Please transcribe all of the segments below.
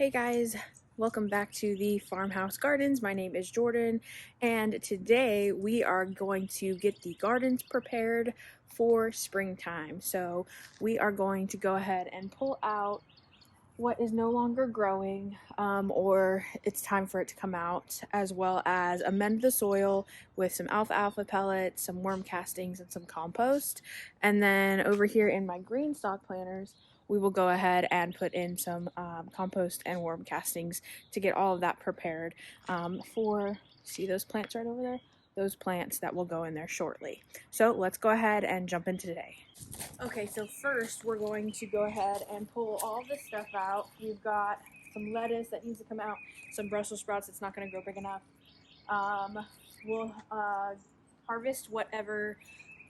Hey guys, welcome back to the Farmhouse Gardens. My name is Jordan, and today we are going to get the gardens prepared for springtime. So we are going to go ahead and pull out what is no longer growing, or it's time for it to come out, as well as amend the soil with some alfalfa pellets, some worm castings, and some compost. And then over here in my greenstalk planters, we will go ahead and put in some compost and worm castings to get all of that prepared see those plants right over there? Those plants that will go in there shortly. So let's go ahead and jump into today. Okay, so first we're going to go ahead and pull all this stuff out. We've got some lettuce that needs to come out, some Brussels sprouts that's not going to grow big enough. We'll harvest whatever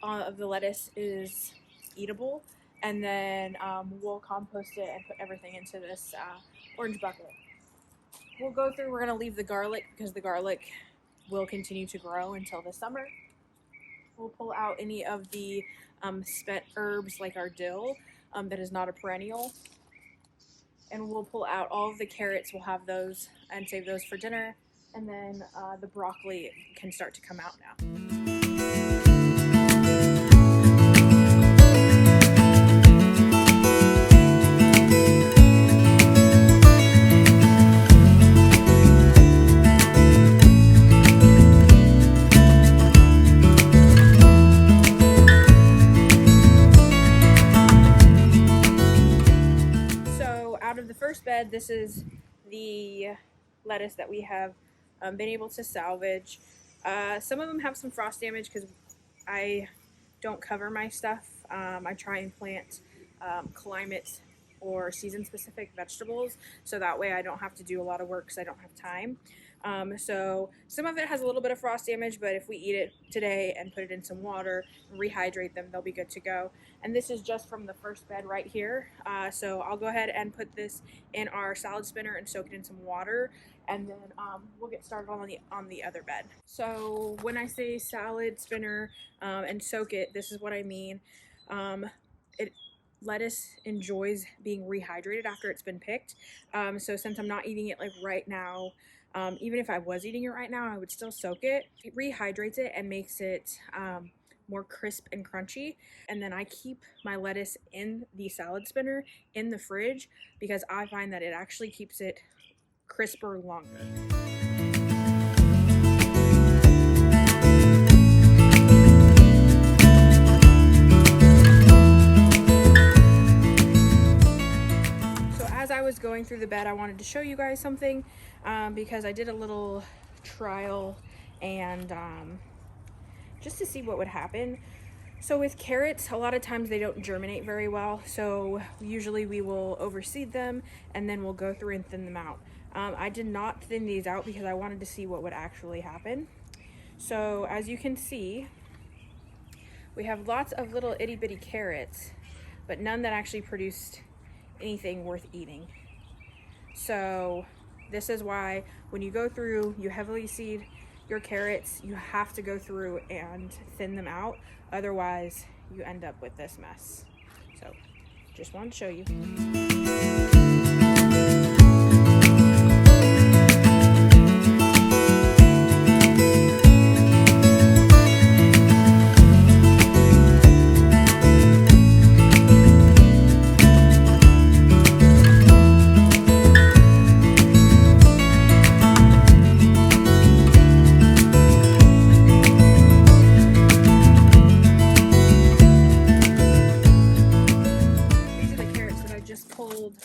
of the lettuce is eatable, and then we'll compost it and put everything into this orange bucket. We're going to leave the garlic because the garlic will continue to grow until the summer. We'll pull out any of the spent herbs like our dill that is not a perennial, and we'll pull out all of the carrots. We'll have those and save those for dinner, and then the broccoli can start to come out now. Out of the first bed, this is the lettuce that we have been able to salvage. Some of them have some frost damage because I don't cover my stuff. I try and plant climate or season specific vegetables, so that way I don't have to do a lot of work because I don't have time. So some of it has a little bit of frost damage, but if we eat it today and put it in some water and rehydrate them, they'll be good to go. And this is just from the first bed right here. So I'll go ahead and put this in our salad spinner and soak it in some water, and then we'll get started on the other bed. So when I say salad spinner and soak it, this is what I mean. Lettuce enjoys being rehydrated after it's been picked. So since I'm not eating it like right now, even if I was eating it right now, I would still soak it. It rehydrates it and makes it more crisp and crunchy. And then I keep my lettuce in the salad spinner in the fridge because I find that it actually keeps it crisper longer. I was going through the bed, I wanted to show you guys something because I did a little trial and just to see what would happen. So with carrots, a lot of times they don't germinate very well, so usually we will overseed them and then we'll go through and thin them out. I did not thin these out because I wanted to see what would actually happen. So as you can see, we have lots of little itty bitty carrots, but none that actually produced anything worth eating. So this is why when you go through, you heavily seed your carrots, you have to go through and thin them out, otherwise you end up with this mess. So just wanted to show you.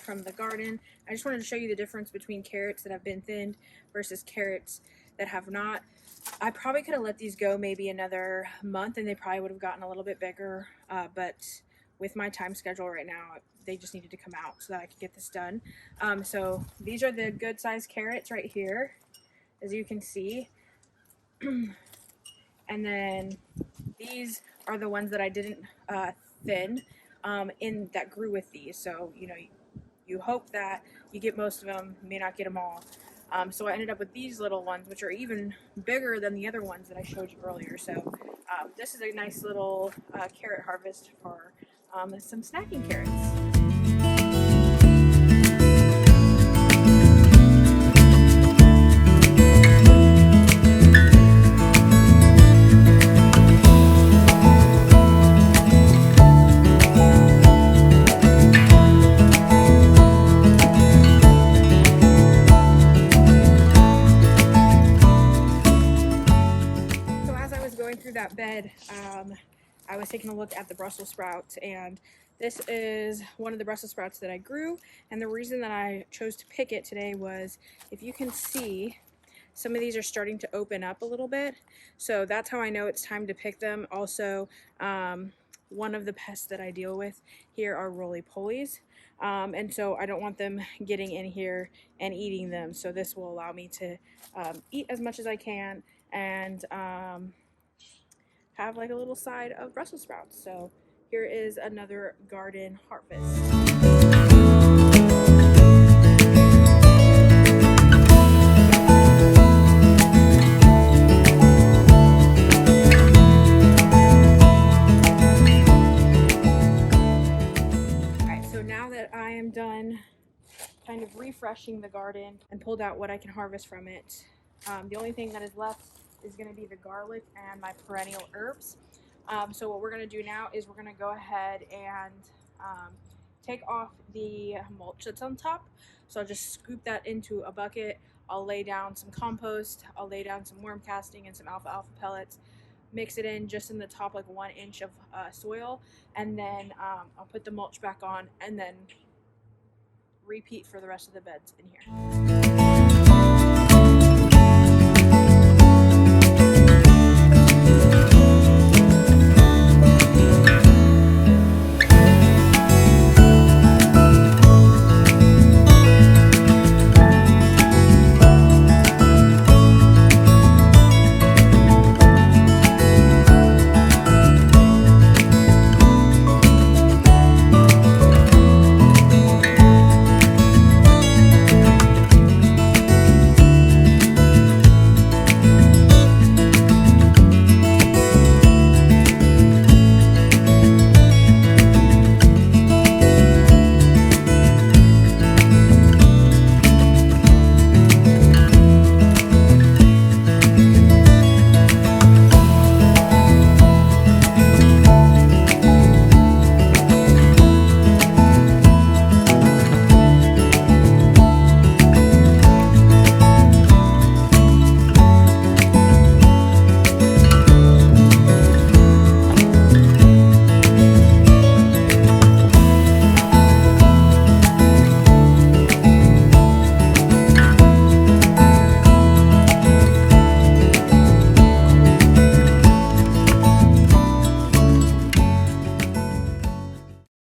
From the garden. I just wanted to show you the difference between carrots that have been thinned versus carrots that have not. I probably could have let these go maybe another month and they probably would have gotten a little bit bigger, but with my time schedule right now, they just needed to come out so that I could get this done. So these are the good sized carrots right here, as you can see. And then these are the ones that I didn't thin that grew with these. So, you know, you hope that you get most of them, you may not get them all. So I ended up with these little ones, which are even bigger than the other ones that I showed you earlier. So this is a nice little carrot harvest for some snacking carrots. bed, I was taking a look at the Brussels sprouts, and this is one of the Brussels sprouts that I grew. And the reason that I chose to pick it today was, if you can see, some of these are starting to open up a little bit. So that's how I know it's time to pick them. Also, one of the pests that I deal with here are roly-polies. And so I don't want them getting in here and eating them. So this will allow me to eat as much as I can and have like a little side of Brussels sprouts. So here is another garden harvest. So now that I am done kind of refreshing the garden and pulled out what I can harvest from it, the only thing that is left is going to be the garlic and my perennial herbs. So what we're going to do now is we're going to go ahead and take off the mulch that's on top. So I'll just scoop that into a bucket. I'll lay down some compost, I'll lay down some worm casting and some alfa pellets, mix it in just in the top, like 1 inch of soil, and then I'll put the mulch back on and then repeat for the rest of the beds in here.